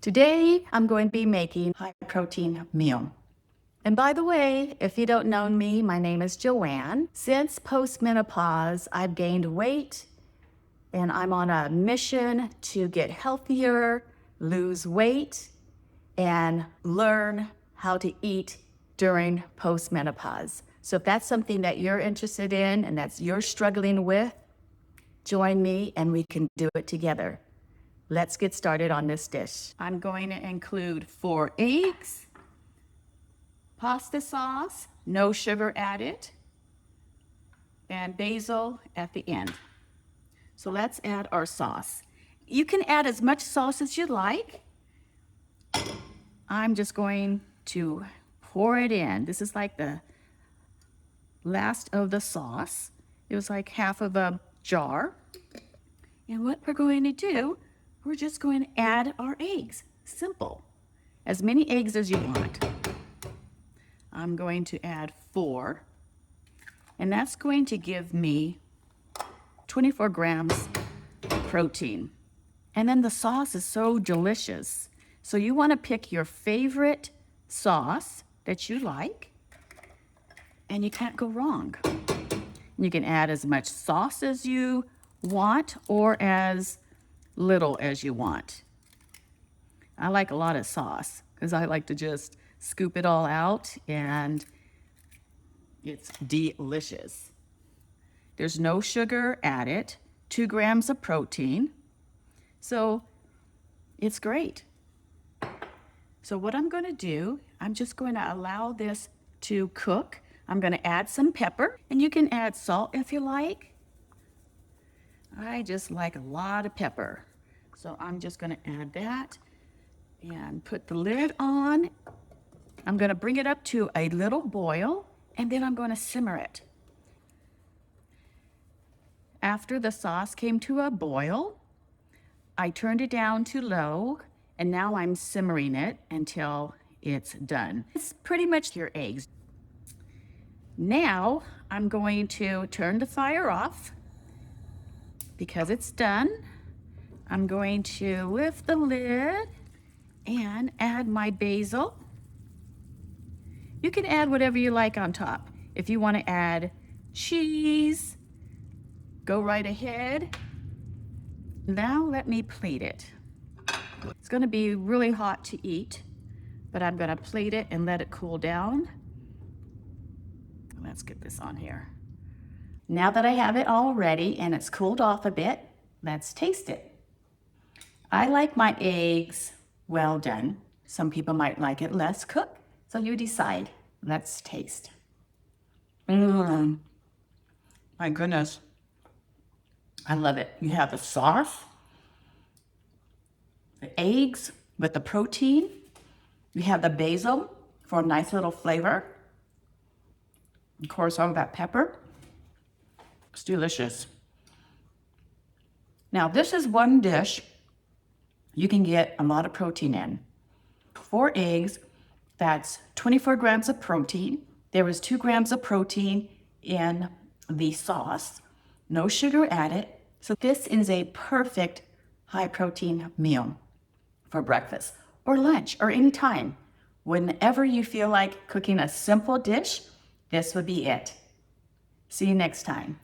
Today, I'm going to be making a high-protein meal. And by the way, if you don't know me, my name is Joanne. Since post-menopause, I've gained weight, and I'm on a mission to get healthier, lose weight, and learn how to eat during post-menopause. So if that's something that you're interested in and that you're struggling with, join me and we can do it together. Let's get started on this dish. I'm going to include 4 eggs, pasta sauce, no sugar added, and basil at the end. So let's add our sauce. You can add as much sauce as you like. I'm just going to pour it in. This is like the last of the sauce. It was like half of a jar. And what we're going to do, we're just going to add our eggs. Simple. As many eggs as you want. I'm going to add 4. And that's going to give me 24 grams of protein. And then the sauce is so delicious. So you want to pick your favorite sauce that you like. And you can't go wrong. You can add as much sauce as you want or as little as you want. I like a lot of sauce because I like to just scoop it all out and it's delicious. There's no sugar added, 2 grams of protein, so it's great. So what I'm going to do, I'm just going to allow this to cook. I'm going to add some pepper, and you can add salt if you like. I just like a lot of pepper. So I'm just going to add that and put the lid on. I'm going to bring it up to a little boil, and then I'm going to simmer it. After the sauce came to a boil, I turned it down to low, and now I'm simmering it until it's done. It's pretty much your eggs. Now I'm going to turn the fire off because it's done. I'm going to lift the lid and add my basil. You can add whatever you like on top. If you want to add cheese, go right ahead. Now let me plate it. It's going to be really hot to eat, but I'm going to plate it and let it cool down. Let's get this on here. Now that I have it all ready and it's cooled off a bit, let's taste it. I like my eggs well done. Some people might like it less cooked, so you decide. Let's taste. My goodness. I love it. You have the sauce, the eggs with the protein. You have the basil for a nice little flavor. Of course, all that pepper. It's delicious. Now, this is one dish you can get a lot of protein in. 4 eggs, that's 24 grams of protein. There was 2 grams of protein in the sauce. No sugar added. So this is a perfect high protein meal for breakfast or lunch or any time. Whenever you feel like cooking a simple dish, this would be it. See you next time.